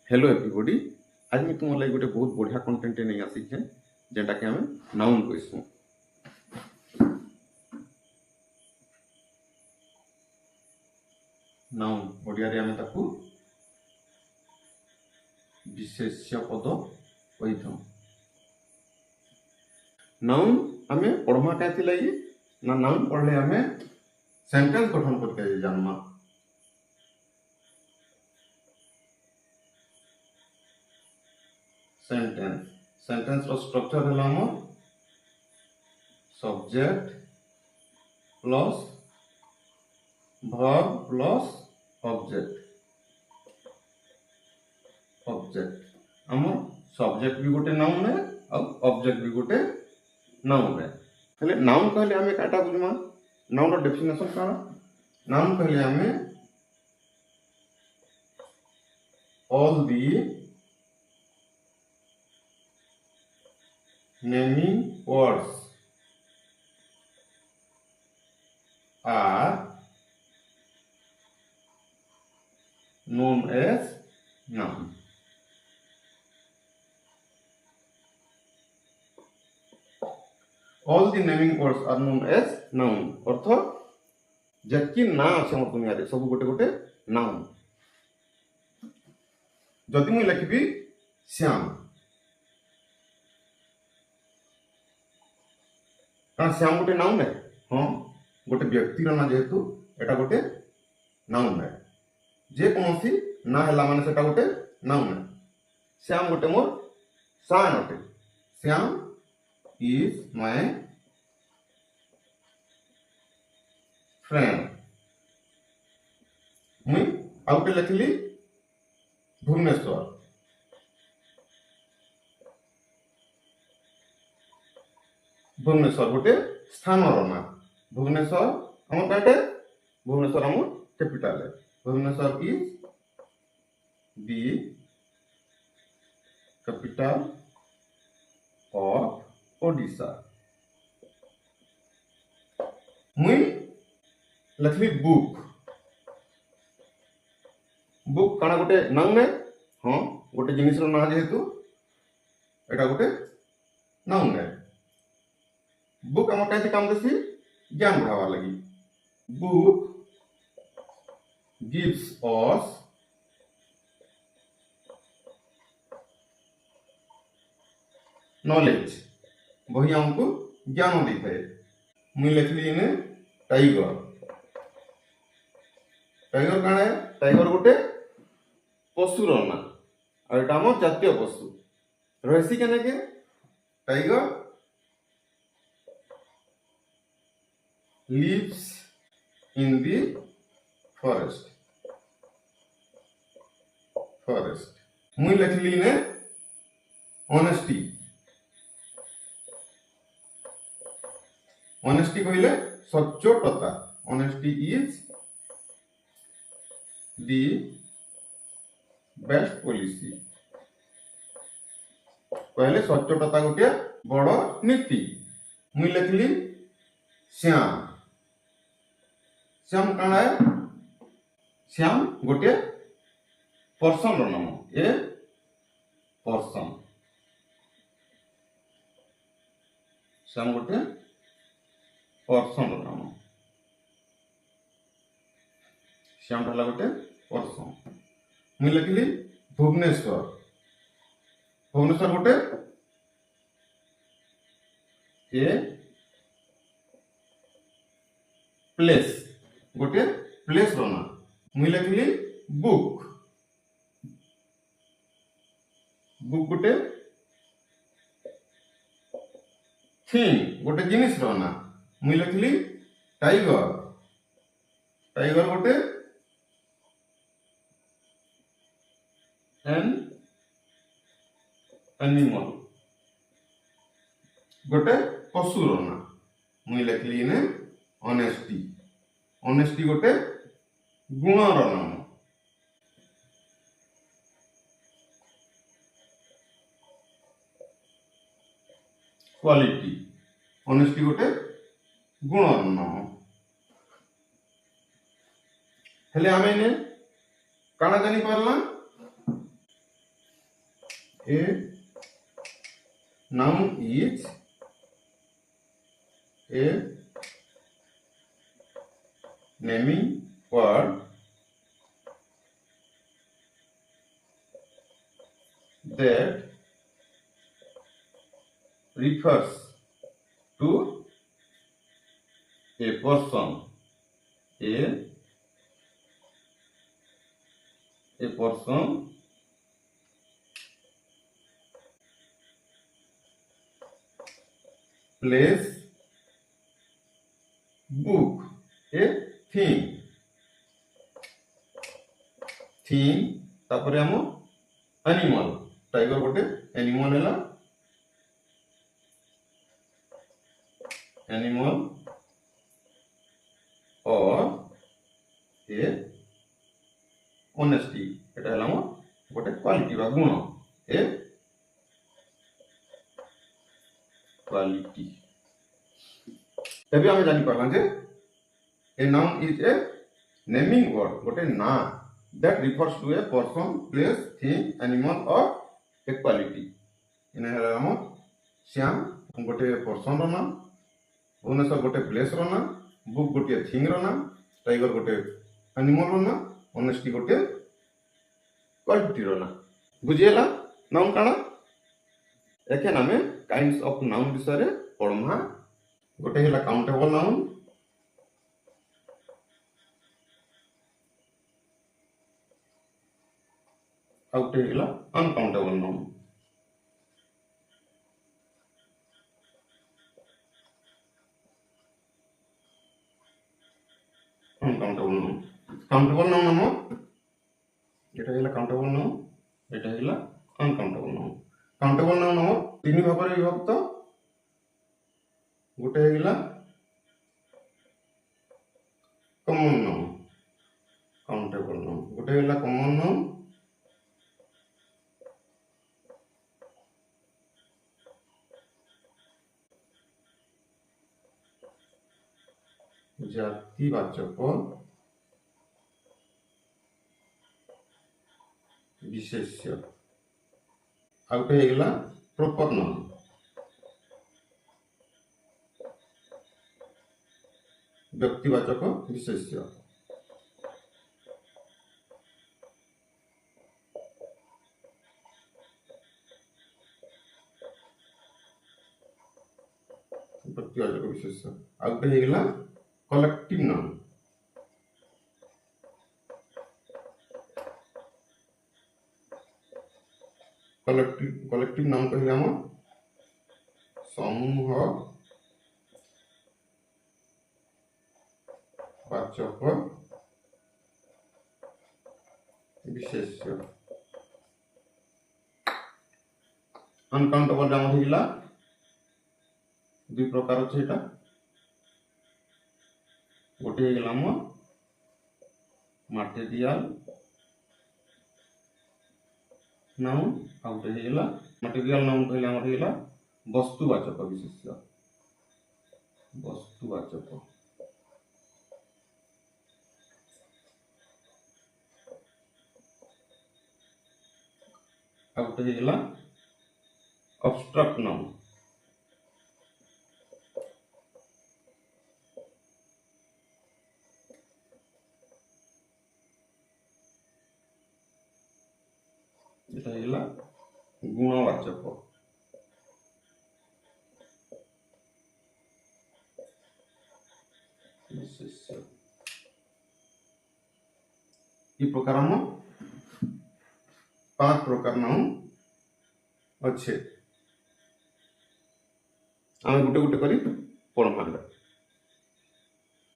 Hello everybody. आज मैं तुम लगे गोटे बहुत बढ़िया कंटेंट नहीं आसिछे जेटा कि हमें नाउन कहसु। नाउन ओडिया रे हमें ताकू विशेष्य पद कही था। नाउन हमें पढ़मा क्या लगी ना, नाउन पढ़ले हमें सेंटेंस गठन करके जानमा। सेंटेंस रो स्ट्रक्चर है हमर subject plus verb plus object हमर सब्जेक्ट भी गोटे नाउन है और ऑब्जेक्ट भी गोटे नाउन है। हेले नाउन कहले हमें काटा बुझमा। नाउन रो डेफिनेशन का नाउन कहले हमें all the naming words are known as noun। all the naming words are known as noun अर्थ जति ना আছে हम दुनिया रे सब गोटे गोटे नाउन। जदि मुई लिखबी श्याम, कारण श्याम गोटे नाउन है। हाँ, गोटे व्यक्ति ना जेहेतु एटा गोटे नाउन है। जे कोनोसी ना हला माने सेटा गोटे नाउन है। श्याम गोटे मोर सान अटे। Shyam is my friend. मुई आउटे लिखली भुवनेश्वर। भुवनेश्वर गोटे स्थान ना। भुवनेश्वर हम काटे भुवनेश्वर हम कैपिटल है। Bhubaneswar is the capital of Odisha. मुई लिखली बुक। बुक काना गोटे नाउन है। हाँ, गोटे जिनिस ना जेहेतु एटा गोटे नाउन है। बुक आम कैसे काम देसी ज्ञान बढ़ावा लगी। Book gives us knowledge. वही हमको ज्ञान दी है। मुई लिखली इने टाइगर। टाइगर काण है? टाइगर गोटे पशुर ना और एटा हम जातीय पशु रही के tiger lives in the forest। मुई लिखली ने ऑनेस्टी। ऑनेस्टी कहले सच्चोटता। Honesty is the best policy. कहले सच्चोटता गोटे बड़ नीति। मुई लिखली श्याम। श्याम काण है? श्याम गोटे पर्सन रो नाम। A person. श्याम गोटे पर्सन रो नाम। श्याम ढाला गोटे पर्सन। मुई लिखली भुवनेश्वर। भुवनेश्वर गोटे ए प्लेस। गोटे प्लेस रो ना। मुई लिखली बुक। बुक गोटे थिंग गोटे जिनिस रो ना। मुई लिखली टाइगर। टाइगर गोटे एन एनिमल गोटे पशु रो ना। मुई लिखली ने ऑनेस्टी। ऑनेस्टी गोटे गुण रो नाम। क्वालिटी। ऑनेस्टी गोटे गुण रो नाम। हेले आमे ने काना जानी पारला ए noun is a naming word that refers to a person, a person, place, book, a thing, तापर आम एनिमल टाइगर गोटे एनिमल है एनिमल और ए ऑनेस्टी एटा है गोटे क्वालिटी बा गुण ए क्वालिटी तभी आम जानी पाला जे a noun is a naming word गोटे ना that refers to a person, place, thing, animal or a quality इने है हम श्याम गोटे पर्सन रो ना भुवनेश्वर गोटे प्लेस रो ना बुक गोटे थिंग रो ना टाइगर गोटे एनिमल रो ना ऑनेस्टी गोटे क्वालिटी रो ना बुझिएला नाउन काना एखे नामे काइंड्स ऑफ नाउन विषय रे पढमा गोटे हैला काउंटेबल नाउन आउटे हैला uncountable noun uncountable noun countable noun नाम एटा हैला काउंटेबल नाउन एटा हैला अनकाउंटेबल नाउन काउंटेबल नाउन नाम तीन भाग रे विभक्त गोटे हैला कॉमन नाउन काउंटेबल नाउन गोटे हैला कॉमन नाउन जातिवाचक विशेष्य आउटे हैगला प्रॉपर नाउन व्यक्तिवाचक विशेष्य व्यक्तिवाचक विशेष्य आउटे हैगला कलेक्टिव नाउन कलेक्टिव नाउन कहले हम समूह वाचक विशेष्य अनकाउंटेबल नाम हैला दुई प्रकार अछि एटा गोटे हैगला मटेरियल नाउन आउटे हैगला मटेरियल नाउन कहले हमर हैगला वस्तुवाचक विशेष्य वस्तुवाचक आउटे हैगला अब्स्ट्रैक्ट नाउन এটা হলো গুণবাচক विशेष्य ई प्रकार हम 5 प्रकार नाउन अच्छे आम गोटे गोटे करी पढ़